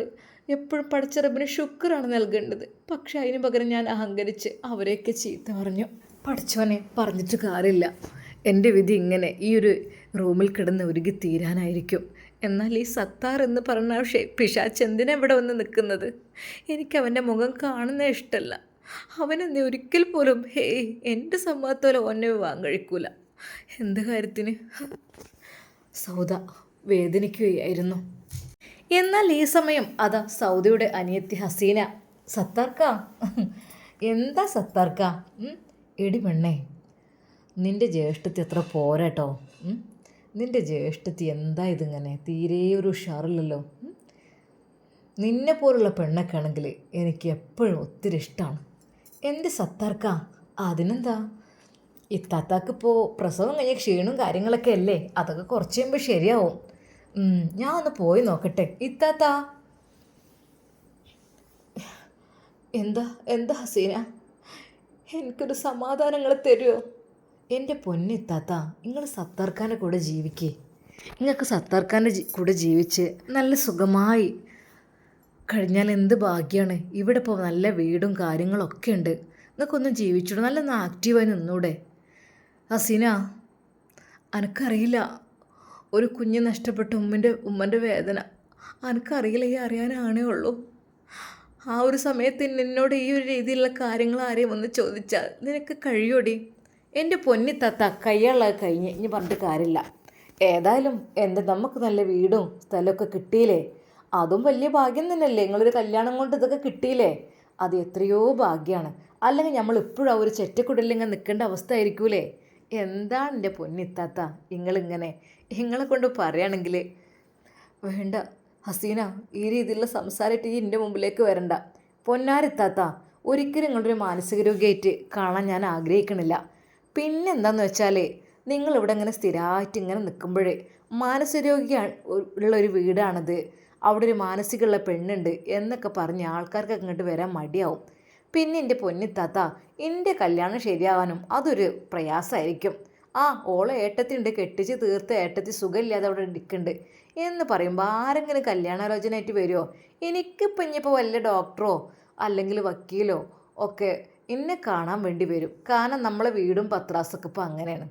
എപ്പോഴും പഠിച്ച റബ്ബിന് ശുക്റാണ് നൽകേണ്ടത്. പക്ഷെ അതിന് പകരം ഞാൻ അഹങ്കരിച്ച് അവരെയൊക്കെ ചീത്ത പറഞ്ഞു. പഠിച്ചവനെ പറഞ്ഞിട്ട് കാര്യമില്ല. എൻ്റെ വിധി ഇങ്ങനെ ഈ ഒരു റൂമിൽ കിടന്ന് ഉരുകി തീരാനായിരിക്കും. എന്നാൽ ഈ സത്താർ എന്ന് പറഞ്ഞ പിശാച്ച് എന്തിനാ ഇവിടെ വന്ന് നിൽക്കുന്നത്? എനിക്കവൻ്റെ മുഖം കാണുന്ന ഇഷ്ടമല്ല. അവനെന്നെ ഒരിക്കൽ പോലും എൻ്റെ സമ്മതത്തോലെ ഒന്നെ വിവാഹം കഴിക്കൂല. എന്ത് കാര്യത്തിന്? സൗദ വേദനിക്കുകയായിരുന്നു. എന്നാൽ ഈ സമയം അതാ സൗദയുടെ അനിയത്തി ഹസീന, സത്താർക്ക, എന്താ സത്താർക്ക? എടി പെണ്ണേ, നിൻ്റെ ജ്യേഷ്ഠത്തി അത്ര പോരാട്ടോ. നിൻ്റെ ജ്യേഷ്ഠത്തി എന്താ ഇതിങ്ങനെ? തീരെ ഒരു ഉഷാറില്ലല്ലോ. നിന്നെപ്പോലുള്ള പെണ്ണൊക്കെ ആണെങ്കിൽ എനിക്ക് എപ്പോഴും ഒത്തിരി ഇഷ്ടമാണ്. എൻ്റെ സത്താർക്ക, അതിനെന്താ? ഇത്താത്താക്കിപ്പോൾ പ്രസവം കഴിഞ്ഞ ക്ഷീണവും കാര്യങ്ങളൊക്കെ അല്ലേ, അതൊക്കെ കുറച്ച് കഴിയുമ്പോൾ ശരിയാവും. ഞാൻ ഒന്ന് പോയി നോക്കട്ടെ. ഇത്താത്ത, എന്താ എന്താ ഹസീന, എനിക്കൊരു സമാധാനങ്ങൾ തരുമോ? എൻ്റെ പൊന്നിത്താത്ത, നിങ്ങൾ സത്താർഖാൻ്റെ കൂടെ ജീവിക്കേ. നിങ്ങൾക്ക് സത്താർഖാൻ്റെ കൂടെ ജീവിച്ച് നല്ല സുഖമായി കഴിഞ്ഞാൽ എന്ത് ഭാഗ്യമാണ്. ഇവിടെ ഇപ്പോൾ നല്ല വീടും കാര്യങ്ങളൊക്കെ ഉണ്ട്. നിങ്ങൾക്കൊന്നും ജീവിച്ചൂടെ, നല്ലൊന്ന് ആക്റ്റീവായി നിന്നൂടെ? ഹസീന, എനിക്കറിയില്ല ഒരു കുഞ്ഞ് നഷ്ടപ്പെട്ട ഉമ്മൻ്റെ വേദന. എനിക്കറിയില്ല, ഈ അറിയാനാണേ ഉള്ളൂ. ആ ഒരു സമയത്ത് എന്നോട് ഈ ഒരു രീതിയിലുള്ള കാര്യങ്ങൾ ആരെയും ഒന്ന് ചോദിച്ചാൽ നിനക്ക് കഴിയോടി? എൻ്റെ പൊന്നിത്തത്ത, കയ്യാളത് കഴിഞ്ഞ് ഇനി പറഞ്ഞിട്ട് കാര്യമില്ല. ഏതായാലും നമുക്ക് നല്ല വീടും സ്ഥലമൊക്കെ കിട്ടിയില്ലേ, അതും വലിയ ഭാഗ്യം തന്നെയല്ലേ. നിങ്ങളൊരു കല്യാണം കൊണ്ട് ഇതൊക്കെ കിട്ടിയില്ലേ, അത് എത്രയോ ഭാഗ്യമാണ്. അല്ലെങ്കിൽ നമ്മൾ ഇപ്പോഴും ആ ഒരു ചെറ്റക്കുടലിങ്ങനെ നിൽക്കേണ്ട അവസ്ഥ ആയിരിക്കൂലേ. എന്താണ് എൻ്റെ പൊന്നിത്താത്ത നിങ്ങളെ കൊണ്ട് പറയുകയാണെങ്കിൽ. വേണ്ട ഹസീന, ഈ രീതിയിലുള്ള സംസാരമായിട്ട് ഈ എൻ്റെ മുമ്പിലേക്ക് വരണ്ട. പൊന്നാരെത്താത്ത, ഒരിക്കലും നിങ്ങളൊരു മാനസിക രോഗിയായിട്ട് കാണാൻ ഞാൻ ആഗ്രഹിക്കണില്ല. പിന്നെന്താണെന്ന് വെച്ചാൽ, നിങ്ങളിവിടെ ഇങ്ങനെ സ്ഥിരമായിട്ട് ഇങ്ങനെ നിൽക്കുമ്പോഴേ മാനസിക രോഗിയാണ് ഉള്ളൊരു വീടാണിത്, അവിടെ ഒരു മാനസികമുള്ള പെണ്ണുണ്ട് എന്നൊക്കെ പറഞ്ഞ് ആൾക്കാർക്ക് അങ്ങോട്ട് വരാൻ മടിയാവും. പിന്നെ എൻ്റെ പൊന്നിത്താത്ത, എൻ്റെ കല്യാണം ശരിയാവാനും അതൊരു പ്രയാസമായിരിക്കും. ഓളെ ഏട്ടത്തിയുണ്ട്, കെട്ടിച്ച് തീർത്ത ഏട്ടത്തി സുഖമില്ലാതെ അവിടെ ഇരിക്കുന്നുണ്ട് എന്ന് പറയുമ്പോൾ ആരെങ്കിലും കല്യാണാലോചനയായിട്ട് വരുമോ? എനിക്കിപ്പോൾ ഇനിയിപ്പോൾ വല്ല ഡോക്ടറോ അല്ലെങ്കിൽ വക്കീലോ ഒക്കെ എന്നെ കാണാൻ വേണ്ടി വരും. കാരണം നമ്മളെ വീടും പത്രാസൊക്കെ ഇപ്പോൾ അങ്ങനെയാണ്,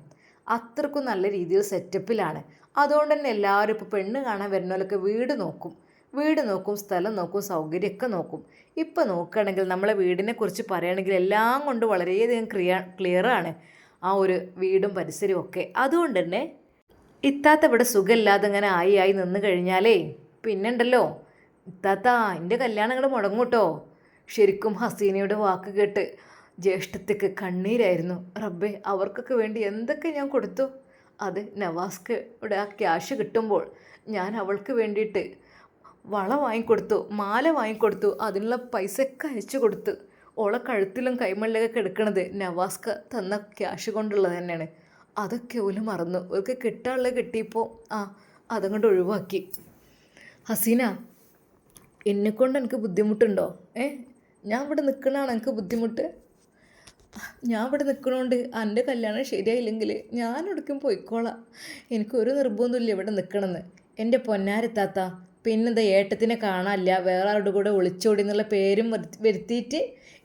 അത്രക്കും നല്ല രീതിയിൽ സെറ്റപ്പിലാണ്. അതുകൊണ്ട് തന്നെ എല്ലാവരും ഇപ്പോൾ പെണ്ണ് കാണാൻ വരുന്നവരൊക്കെ വീട് നോക്കും, സ്ഥലം നോക്കും, സൗകര്യമൊക്കെ നോക്കും. ഇപ്പോൾ നോക്കുകയാണെങ്കിൽ നമ്മളെ വീടിനെ കുറിച്ച് പറയുകയാണെങ്കിൽ എല്ലാം കൊണ്ട് വളരെയധികം ക്ലിയറാണ് ആ ഒരു വീടും പരിസരവും ഒക്കെ. അതുകൊണ്ട് തന്നെ ഇത്താത്ത ഇവിടെ സുഖമില്ലാതെ ഇങ്ങനെ ആയി നിന്ന് കഴിഞ്ഞാലേ പിന്നെണ്ടല്ലോ ഇത്താത്ത, എൻ്റെ കല്യാണങ്ങൾ മുടങ്ങും കേട്ടോ. ശരിക്കും ഹസീനയുടെ വാക്ക് കേട്ട് ജ്യേഷ്ഠത്തേക്ക് കണ്ണീരായിരുന്നു. റബ്ബേ, അവർക്കൊക്കെ വേണ്ടി എന്തൊക്കെ ഞാൻ കൊടുത്തു. അത് നവാസ്ക്ക് ഇവിടെ ആ ക്യാഷ് കിട്ടുമ്പോൾ ഞാൻ അവൾക്ക് വേണ്ടിയിട്ട് വള വാങ്ങിക്കൊടുത്തു, മാല വാങ്ങിക്കൊടുത്തു, അതിനുള്ള പൈസയൊക്കെ അയച്ചു കൊടുത്തു. ഓളെ കഴുത്തിലും കൈമളിലൊക്കെ കിടക്കണത് നവാസ്ക തന്ന ക്യാഷ് കൊണ്ടുള്ളത് തന്നെയാണ്. അതൊക്കെ ഓല് മറന്നു. ഓൾക്ക് കിട്ടാനുള്ളത് കിട്ടിയപ്പോൾ അതങ്ങോട്ട് ഒഴിവാക്കി. ഹസീന, എന്നെക്കൊണ്ട് എനിക്ക് ബുദ്ധിമുട്ടുണ്ടോ? ഞാൻ ഇവിടെ നിൽക്കണതാണ് എനിക്ക് ബുദ്ധിമുട്ട്? ഞാൻ ഇവിടെ നിൽക്കണോണ്ട് എൻ്റെ കല്യാണം ശരിയായില്ലെങ്കിൽ ഞാൻ എവിടേക്കും പോയിക്കോളാം. എനിക്കൊരു നിർബന്ധമില്ല ഇവിടെ നിൽക്കണമെന്ന്. എൻ്റെ പൊന്നാരത്താത്ത, പിന്നെന്താ ഏട്ടത്തിനെ കാണാനില്ല, വേറെ ആരുടെ കൂടെ ഒളിച്ചോടി എന്നുള്ള പേരും വരുത്തിയിട്ട്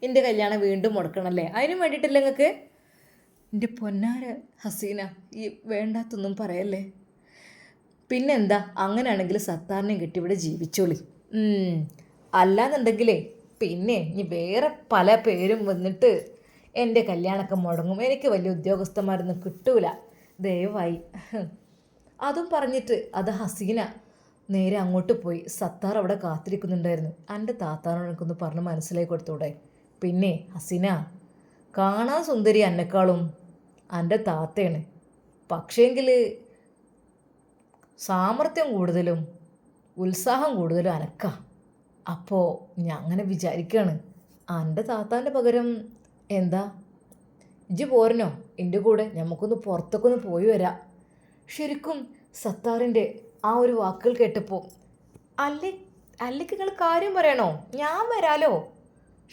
എൻ്റെ കല്യാണം വീണ്ടും മുടക്കണമല്ലേ? അതിനും വേണ്ടിയിട്ടില്ല നിങ്ങൾക്ക്? എൻ്റെ പൊന്നാര ഹസീന, ഈ വേണ്ടാത്തൊന്നും പറയല്ലേ. പിന്നെന്താ, അങ്ങനെയാണെങ്കിൽ സത്താറിനെയും കിട്ടി ഇവിടെ ജീവിച്ചോളി. അല്ലാന്നുണ്ടെങ്കിലേ പിന്നെ ഇനി വേറെ പല പേരും വന്നിട്ട് എൻ്റെ കല്യാണമൊക്കെ മുടങ്ങും, എനിക്ക് വലിയ ഉദ്യോഗസ്ഥന്മാരൊന്നും കിട്ടൂല, ദയവായി. അതും പറഞ്ഞിട്ട് അത് ഹസീന നേരെ അങ്ങോട്ട് പോയി. സത്താർ അവിടെ കാത്തിരിക്കുന്നുണ്ടായിരുന്നു. എൻ്റെ താത്താനോട് എനിക്കൊന്ന് പറഞ്ഞ് മനസ്സിലാക്കി കൊടുത്തൂടെ? പിന്നെ ഹസീന, കാണാൻ സുന്ദരി എന്നെക്കാളും എൻ്റെ താത്തയാണ്, പക്ഷേങ്കിൽ സാമർത്ഥ്യം കൂടുതലും ഉത്സാഹം കൂടുതലും അനക്കാ. അപ്പോൾ ഞാൻ അങ്ങനെ വിചാരിക്കുകയാണ്, എൻ്റെ താത്താൻ്റെ പകരം എന്താ ഇജ്ജ് പോരണോ എൻ്റെ കൂടെ? നമുക്കൊന്ന് പുറത്തൊക്കെ ഒന്ന് പോയി വരാം. ശരിക്കും സത്താറിൻ്റെ ആ ഒരു വാക്കുകൾ കേട്ടപ്പോൾ, അല്ലെങ്കിൽ നിങ്ങൾ കാര്യം പറയണോ? ഞാൻ വരാലോ.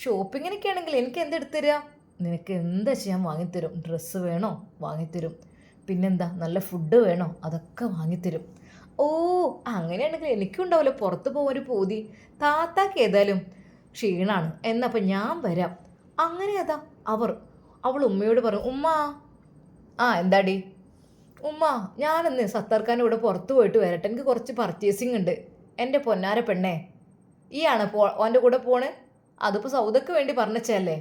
ഷോപ്പിങ്ങിനൊക്കെ ആണെങ്കിൽ എനിക്ക് എന്തെടുത്ത് തരിക? നിനക്ക് എന്താ ചെയ്യാൻ വാങ്ങിത്തരും. ഡ്രസ്സ് വേണോ? വാങ്ങിത്തരും. പിന്നെന്താ, നല്ല ഫുഡ് വേണോ? അതൊക്കെ വാങ്ങിത്തരും. അങ്ങനെയാണെങ്കിൽ എനിക്കുണ്ടാവില്ല പുറത്ത് പോകാൻ ഒരു പൂതി. താത്താക്ക് ഏതായാലും ക്ഷീണാണ്, എന്നപ്പോൾ ഞാൻ വരാം. അങ്ങനെ അവൾ ഉമ്മയോട് പറഞ്ഞു. ഉമ്മ, എന്താടി? ഉമ്മ, ഞാനൊന്ന് സത്താർഖാൻ്റെ കൂടെ പുറത്ത് പോയിട്ട് വരട്ടെ, എനിക്ക് കുറച്ച് പർച്ചേസിങ് ഉണ്ട്. എൻ്റെ പൊന്നാര പെണ്ണേ, ഈയാണ് ഓൻ്റെ കൂടെ പോണേ? അതിപ്പോൾ സൗദക്ക് വേണ്ടി പറഞ്ഞല്ലേ?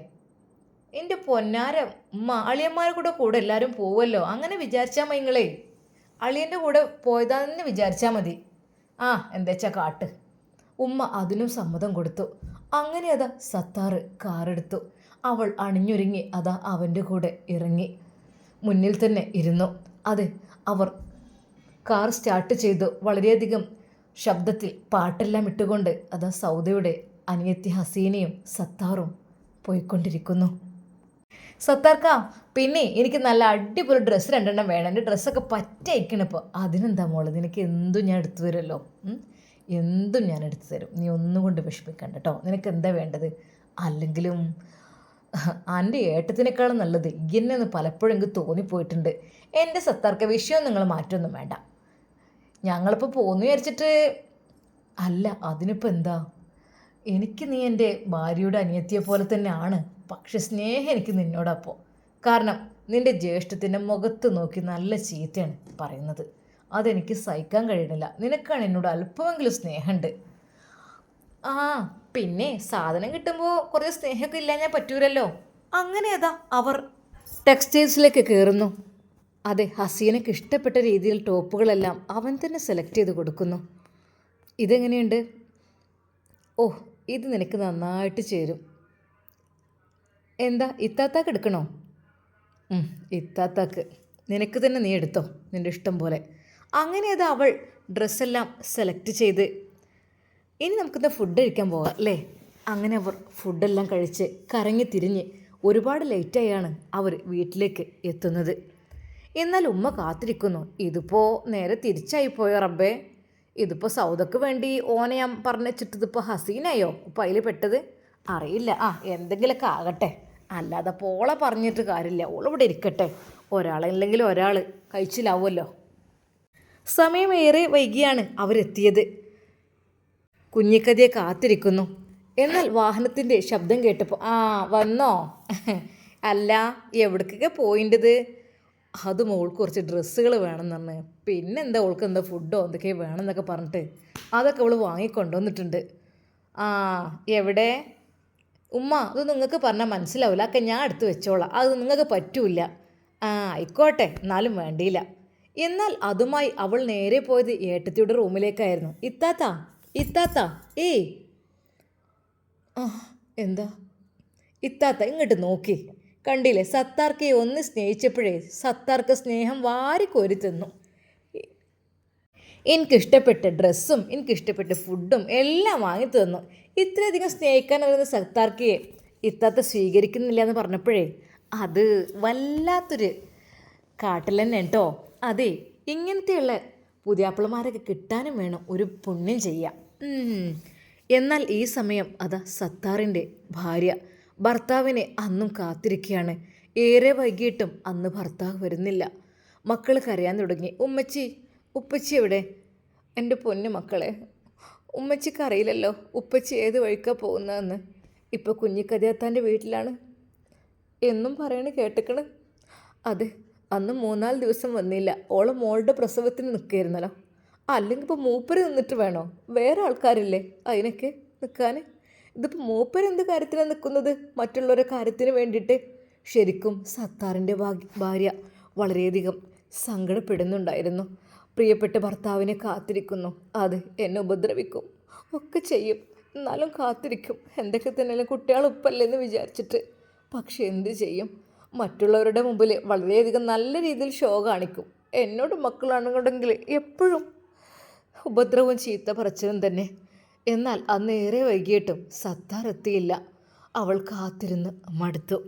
എൻ്റെ പൊന്നാര ഉമ്മ, അളിയന്മാരുടെ കൂടെ എല്ലാവരും പോവുമല്ലോ, അങ്ങനെ വിചാരിച്ചാൽ മതി. നിങ്ങളെ അളിയൻ്റെ കൂടെ പോയതാന്ന് വിചാരിച്ചാൽ മതി. എന്താ കാട്ട്. ഉമ്മ അതിനും സമ്മതം കൊടുത്തു. അങ്ങനെ സത്താറ് കാറെടുത്തു. അവൾ അണിഞ്ഞൊരുങ്ങി അവൻ്റെ കൂടെ ഇറങ്ങി മുന്നിൽ തന്നെ ഇരുന്നു. അവർ കാർ സ്റ്റാർട്ട് ചെയ്തു. വളരെയധികം ശബ്ദത്തിൽ പാട്ടെല്ലാം ഇട്ടുകൊണ്ട് സൗദയുടെ അനിയത്തി ഹസീനയും സത്താറും പോയിക്കൊണ്ടിരിക്കുന്നു. സത്താർക്ക, പിന്നെ എനിക്ക് നല്ല അടിപൊളി ഡ്രസ്സ് 2 വേണം. എൻ്റെ ഡ്രസ്സൊക്കെ പറ്റയിക്കണിപ്പോൾ. അതിനെന്താ മോള്, നിനക്ക് എന്തും ഞാൻ എടുത്തു തരുമല്ലോ. എന്തും ഞാൻ എടുത്തു തരും, നീ ഒന്നും കൊണ്ട് വിഷമിക്കണ്ട കേട്ടോ. നിനക്ക് എന്താ വേണ്ടത്? അല്ലെങ്കിലും എൻ്റെ ഏട്ടത്തിനേക്കാളും നല്ലത് ഇന്നെന്ന് പലപ്പോഴും എനിക്ക് തോന്നിപ്പോയിട്ടുണ്ട്. എൻ്റെ സത്താർക്ക് വിഷയം നിങ്ങൾ മാറ്റൊന്നും വേണ്ട. ഞങ്ങളിപ്പോൾ പോന്നു വിചാരിച്ചിട്ട് അല്ല, അതിനിപ്പോൾ എന്താ? എനിക്ക് നീ എൻ്റെ ഭാര്യയുടെ അനിയത്തിയെ പോലെ തന്നെയാണ്. പക്ഷെ സ്നേഹം എനിക്ക് നിന്നോടപ്പോൾ. കാരണം നിൻ്റെ ജ്യേഷ്ഠത്തിൻ്റെ മുഖത്ത് നോക്കി നല്ല ചീത്തയാണ് പറയുന്നത്. അതെനിക്ക് സഹിക്കാൻ കഴിയണില്ല. നിനക്കാണ് എന്നോട് അല്പമെങ്കിലും സ്നേഹമുണ്ട്. ആ പിന്നെ സാധനം കിട്ടുമ്പോൾ കുറേ സ്നേഹമൊക്കെ ഇല്ലാഞ്ഞാൽ പറ്റൂലല്ലോ. അങ്ങനെ അതാ അവർ ടെക്സ്റ്റൈൽസിലേക്ക് കയറുന്നു. അതെ, ഹസീനയ്ക്ക് ഇഷ്ടപ്പെട്ട രീതിയിൽ ടോപ്പുകളെല്ലാം അവൻ തന്നെ സെലക്ട് ചെയ്ത് കൊടുക്കുന്നു. ഇതെങ്ങനെയുണ്ട്? ഓ, ഇത് നിനക്ക് നന്നായിട്ട് ചേരും. എന്താ ഇത്താത്താക്ക് എടുക്കണോ? ഇത്താത്താക്ക്. നിനക്ക് തന്നെ നീ എടുത്തോ, നിൻ്റെ ഇഷ്ടം പോലെ. അങ്ങനെ അത് അവൾ ഡ്രസ്സെല്ലാം സെലക്ട് ചെയ്ത് ഇനി നമുക്കിന്ന് ഫുഡ് കഴിക്കാൻ പോകാം അല്ലേ? അങ്ങനെ അവർ ഫുഡെല്ലാം കഴിച്ച് കറങ്ങി തിരിഞ്ഞ് ഒരുപാട് ലേറ്റായാണ് അവർ വീട്ടിലേക്ക് എത്തുന്നത്. എന്നാൽ ഉമ്മ കാത്തിരിക്കുന്നു. ഇതിപ്പോൾ നേരെ തിരിച്ചായിപ്പോയോ റബ്ബേ? ഇതിപ്പോൾ സൗദക്ക് വേണ്ടി ഓനെ ഞാൻ പറഞ്ഞിട്ടിതിപ്പോൾ ഹസീനായോ ഇപ്പോൾ അതിൽ പെട്ടത്? അറിയില്ല. എന്തെങ്കിലുമൊക്കെ ആകട്ടെ, അല്ലാതെ പോളെ പറഞ്ഞിട്ട് കാര്യമില്ല. ഓളിവിടെ ഇരിക്കട്ടെ, ഒരാളില്ലെങ്കിൽ ഒരാൾ കഴിച്ചിലാവുമല്ലോ. സമയമേറെ വൈകിയാണ് അവരെത്തിയത്. കുഞ്ഞിക്കതിയെ കാത്തിരിക്കുന്നു. എന്നാൽ വാഹനത്തിൻ്റെ ശബ്ദം കേട്ടപ്പോൾ വന്നോ? അല്ല, എവിടേക്കൊക്കെ പോയിൻ്റത്? അത് മോൾക്ക് കുറച്ച് ഡ്രസ്സുകൾ വേണമെന്ന് പറഞ്ഞ്, പിന്നെന്താ ഓൾക്ക് എന്താ ഫുഡോ എന്തൊക്കെയോ വേണമെന്നൊക്കെ പറഞ്ഞിട്ട് അതൊക്കെ അവൾ വാങ്ങിക്കൊണ്ടുവന്നിട്ടുണ്ട്. എവിടെ ഉമ്മ? അത് നിങ്ങൾക്ക് പറഞ്ഞാൽ മനസ്സിലാവില്ല. ഒക്കെ ഞാൻ എടുത്ത് വെച്ചോളാം, അത് നിങ്ങൾക്ക് പറ്റൂല. ആയിക്കോട്ടെ, എന്നാലും വേണ്ടിയില്ല. എന്നാൽ അതുമായി അവൾ നേരെ പോയത് ഏട്ടത്തിയുടെ റൂമിലേക്കായിരുന്നു. ഇത്താത്ത ഏയ് എന്താ? ഇത്താത്ത ഇങ്ങോട്ട് നോക്കി. കണ്ടില്ലേ, സത്താർക്കെ ഒന്ന് സ്നേഹിച്ചപ്പോഴേ സത്താർക്ക് സ്നേഹം വാരിക്കോരി തന്നു. എനിക്കിഷ്ടപ്പെട്ട ഡ്രസ്സും എനിക്കിഷ്ടപ്പെട്ട ഫുഡും എല്ലാം വാങ്ങി തന്നു. ഇത്രയധികം സ്നേഹിക്കാൻ വരുന്ന സത്താർക്കയെ ഇത്താത്ത സ്വീകരിക്കുന്നില്ല എന്ന് പറഞ്ഞപ്പോഴേ അത് വല്ലാത്തൊരു കാട്ടിൽ തന്നെ കേട്ടോ. അതെ, ഇങ്ങനത്തെയുള്ള പുതിയാപ്പിളമാരൊക്കെ കിട്ടാനും വേണം ഒരു പുണ്യം ചെയ്യാം. എന്നാൽ ഈ സമയം അതാ സത്താറിൻ്റെ ഭാര്യ ഭർത്താവിനെ അന്നും കാത്തിരിക്കുകയാണ്. ഏറെ വൈകിട്ടും അന്ന് ഭർത്താവ് വരുന്നില്ല. മക്കൾ കരയാൻ തുടങ്ങി. ഉപ്പച്ചി എവിടെ? എൻ്റെ പൊന്നു മക്കളെ, ഉമ്മച്ചിക്ക് അറിയില്ലല്ലോ ഉപ്പച്ചി ഏത് വഴിക്കാണ് പോകുന്നതെന്ന്. ഇപ്പോൾ കുഞ്ഞിക്കതിയാത്താൻ്റെ വീട്ടിലാണ് എന്നും പറയണ കേട്ടിക്കണ്. അതെ, അന്ന് 3-4 ദിവസം വന്നില്ല. ഓളെ മോളുടെ പ്രസവത്തിന് നിൽക്കുകയായിരുന്നല്ലോ. അല്ലെങ്കിൽ ഇപ്പോൾ മൂപ്പര് നിന്നിട്ട് വേണോ? വേറെ ആൾക്കാരില്ലേ അതിനൊക്കെ നിൽക്കാൻ? ഇതിപ്പോൾ മൂപ്പര് എന്ത് കാര്യത്തിനാണ് നിൽക്കുന്നത്? മറ്റുള്ളവരുടെ കാര്യത്തിന് വേണ്ടിയിട്ട്. ശരിക്കും സത്താറിൻ്റെ ഭാര്യ വളരെയധികം സങ്കടപ്പെടുന്നുണ്ടായിരുന്നു. പ്രിയപ്പെട്ട ഭർത്താവിനെ കാത്തിരിക്കുന്നു. അത് എന്നെ ഉപദ്രവിക്കും ഒക്കെ ചെയ്യും, എന്നാലും കാത്തിരിക്കും. എന്തൊക്കെ തന്നെയാലും കുട്ടികൾ ഉപ്പല്ലെന്ന് വിചാരിച്ചിട്ട്. പക്ഷെ എന്ത് ചെയ്യും? മറ്റുള്ളവരുടെ മുമ്പിൽ വളരെയധികം നല്ല രീതിയിൽ ഷോ കാണിക്കും. എന്നോട് മക്കളാണെന്നുണ്ടെങ്കിൽ എപ്പോഴും ഉപദ്രവവും ചീത്ത പറച്ചിലും തന്നെ. എന്നാൽ അന്നേറെ വൈകിയിട്ടും സത്താർ എത്തിയില്ല. അവൾ കാത്തിരുന്ന് മടുത്തു.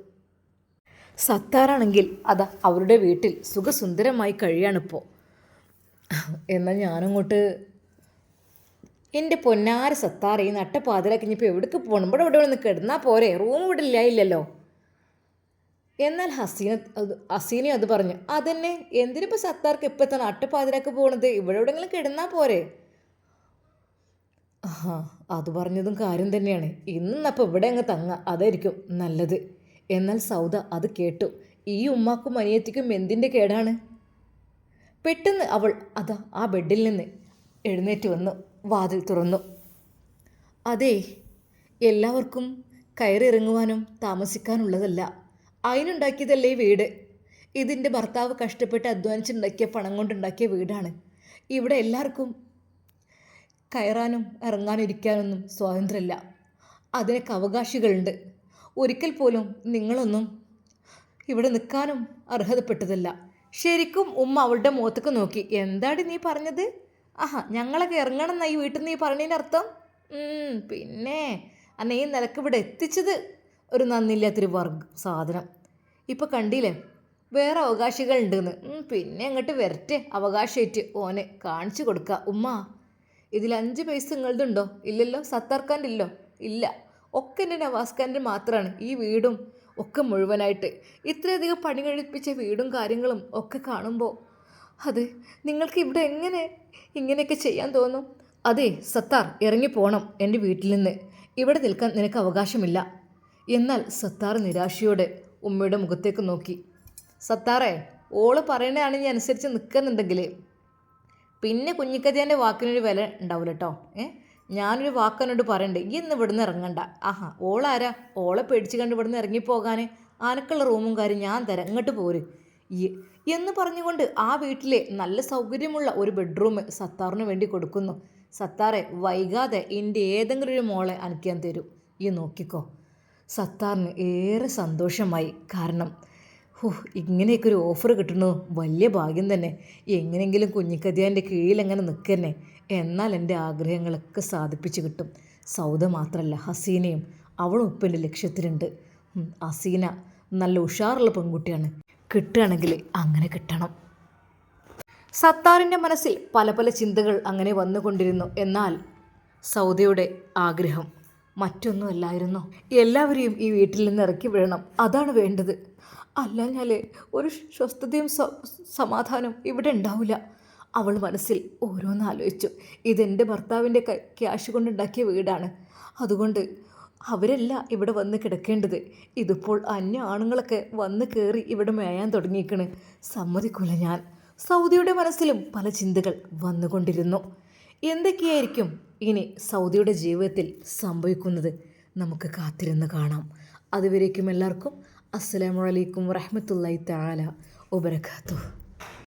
സത്താറാണെങ്കിൽ അതാ അവരുടെ വീട്ടിൽ സുഖസുന്ദരമായി കഴിയാണിപ്പോൾ. എന്നാൽ ഞാനങ്ങോട്ട് എൻ്റെ പൊന്നാര സത്താർ ഈ നട്ടപ്പാതിരാക്കി ഇനിയിപ്പോൾ എവിടേക്ക് പോകണം? ഇവിടെ ഒന്ന് കിടന്നാൽ പോരെ? റൂം ഇവിടെ ഇല്ലല്ലോ. എന്നാൽ ഹസീന അത് പറഞ്ഞു. അതന്നെ, എന്തിനിപ്പോൾ സത്താർക്ക് ഇപ്പോഴത്തെ നട്ടപ്പാതിരാക്ക് പോകണത്? ഇവിടെ എവിടെയെങ്കിലും കിടന്നാൽ പോരെ? അത് പറഞ്ഞതും കാര്യം തന്നെയാണ്. ഇന്നപ്പോൾ ഇവിടെ അങ്ങ് തങ്ങ, അതായിരിക്കും നല്ലത്. എന്നാൽ സൗദ അത് കേട്ടു. ഈ ഉമ്മാക്കും അനിയത്തിക്കും എന്തിൻ്റെ കേടാണ്? പെട്ടെന്ന് അവൾ അതാ ആ ബെഡിൽ നിന്ന് എഴുന്നേറ്റ് വന്നു വാതിൽ തുറന്നു. അതെ, എല്ലാവർക്കും കയറിയിറങ്ങുവാനും താമസിക്കാനുള്ളതല്ല. അതിനുണ്ടാക്കിയതല്ലേ ഈ വീട്. ഇതിൻ്റെ ഭർത്താവ് കഷ്ടപ്പെട്ട് അധ്വാനിച്ചുണ്ടാക്കിയ പണം കൊണ്ടുണ്ടാക്കിയ വീടാണ്. ഇവിടെ എല്ലാവർക്കും കയറാനും ഇറങ്ങാനും ഇരിക്കാനൊന്നും സ്വാതന്ത്ര്യമില്ല. അതിനൊക്കെ അവകാശികളുണ്ട്. ഒരിക്കൽ പോലും നിങ്ങളൊന്നും ഇവിടെ നിൽക്കാനും അർഹതപ്പെട്ടതല്ല. ശരിക്കും ഉമ്മ അവളുടെ മുഖത്തേക്ക് നോക്കി. എന്താടി നീ പറഞ്ഞത്? ഞങ്ങളൊക്കെ ഇറങ്ങണം എന്നാ ഈ വീട്ടിൽ നീ പറഞ്ഞതിൻ്റെ അർത്ഥം? പിന്നെ അന്നെ ഈ നിലക്ക് ഇവിടെ എത്തിച്ചത് ഒരു നന്ദിയില്ലാത്തൊരു സാധനം. ഇപ്പോൾ കണ്ടില്ലേ വേറെ അവകാശികളുണ്ടെന്ന്. പിന്നെ അങ്ങോട്ട് വരട്ടെ അവകാശമായിട്ട് ഓനെ കാണിച്ചു കൊടുക്കുക. ഉമ്മ, ഇതിൽ 5 പൈസ നിങ്ങളുതുണ്ടോ? ഇല്ലല്ലോ. സത്താർക്കാൻ്റെ ഇല്ല. ഒക്കെ എൻ്റെ നവാസ്ഖാൻ്റെ മാത്രമാണ് ഈ വീടും ഒക്കെ മുഴുവനായിട്ട്. ഇത്രയധികം പണി കഴിപ്പിച്ച വീടും കാര്യങ്ങളും ഒക്കെ കാണുമ്പോൾ അത് നിങ്ങൾക്ക് ഇവിടെ എങ്ങനെ ഇങ്ങനെയൊക്കെ ചെയ്യാൻ തോന്നും? അതെ സത്താർ, ഇറങ്ങിപ്പോണം എൻ്റെ വീട്ടിൽ നിന്ന്. ഇവിടെ നിൽക്കാൻ നിനക്ക് അവകാശമില്ല. എന്നാൽ സത്താർ നിരാശയോടെ ഉമ്മയുടെ മുഖത്തേക്ക് നോക്കി. സത്താറേ, ഓള് പറയണതാണെങ്കിൽ അനുസരിച്ച് നിൽക്കുന്നുണ്ടെങ്കിൽ പിന്നെ കുഞ്ഞിക്കതിയാൻ്റെ വാക്കിനൊരു വില ഉണ്ടാവില്ല കേട്ടോ. ഞാനൊരു വാക്കനോട് പറയണ്ടേ, ഈ ഇന്ന് ഇവിടുന്ന് ഇറങ്ങണ്ട. ആഹാ, ഓളാരാ ഓളെ പേടിച്ച് കണ്ട് ഇവിടുന്ന് ഇറങ്ങിപ്പോകാൻ? ആനക്കുള്ള റൂമും കാര്യം ഞാൻ തരാം, ഇങ്ങോട്ട് പോര് എന്ന് പറഞ്ഞുകൊണ്ട് ആ വീട്ടിലെ നല്ല സൗകര്യമുള്ള ഒരു ബെഡ്റൂം സത്താറിന് വേണ്ടി കൊടുക്കുന്നു. സത്താറെ, വൈകാതെ എൻ്റെ ഏതെങ്കിലും ഒരു മോളെ എനിക്ക് ഞാൻ തരും, ഈ നോക്കിക്കോ. സത്താറിന് ഏറെ സന്തോഷമായി. കാരണം ഇങ്ങനെയൊക്കെ ഒരു ഓഫർ കിട്ടുന്നത് വലിയ ഭാഗ്യം തന്നെ. എങ്ങനെയെങ്കിലും കുഞ്ഞിക്കതിയാൻ്റെ കീഴിൽ എങ്ങനെ നിൽക്കന്നെ, എന്നാൽ എൻ്റെ ആഗ്രഹങ്ങളൊക്കെ സാധിപ്പിച്ച് കിട്ടും. സൗദ മാത്രമല്ല, ഹസീനയും അവളും ഇപ്പം എൻ്റെ ലക്ഷ്യത്തിലുണ്ട്. ഹസീന നല്ല ഉഷാറുള്ള പെൺകുട്ടിയാണ്, കിട്ടുകയാണെങ്കിൽ അങ്ങനെ കിട്ടണം. സത്താറിൻ്റെ മനസ്സിൽ പല പല ചിന്തകൾ അങ്ങനെ വന്നുകൊണ്ടിരുന്നു. എന്നാൽ സൗദയുടെ ആഗ്രഹം മറ്റൊന്നുമല്ലായിരുന്നു. എല്ലാവരെയും ഈ വീട്ടിൽ നിന്ന് ഇറക്കി വിടണം, അതാണ് വേണ്ടത്. അല്ലഞ്ഞാൽ ഒരു സ്വസ്ഥതയും സമാധാനവും ഇവിടെ ഉണ്ടാവില്ല. അവൾ മനസ്സിൽ ഓരോന്ന് ആലോചിച്ചു. ഇതെൻ്റെ ഭർത്താവിൻ്റെ ക്യാഷ് കൊണ്ടുണ്ടാക്കിയ വീടാണ്, അതുകൊണ്ട് അവരല്ല ഇവിടെ വന്ന് കിടക്കേണ്ടത്. ഇതിപ്പോൾ അന്യ ആണുങ്ങളൊക്കെ വന്ന് കയറി ഇവിടെ മേയാൻ തുടങ്ങിയിരിക്കണ്, സമ്മതിക്കൂല ഞാൻ. സൗദിയുടെ മനസ്സിലും പല ചിന്തകൾ വന്നുകൊണ്ടിരുന്നു. എന്തൊക്കെയായിരിക്കും ഇനി സൗദിയുടെ ജീവിതത്തിൽ സംഭവിക്കുന്നത്? നമുക്ക് കാത്തിരുന്ന് കാണാം. അതുവരേക്കും എല്ലാവർക്കും അസ്സലാമു അലൈക്കും വറഹ്മത്തുള്ളാഹി തആല വബറകാതുഹു.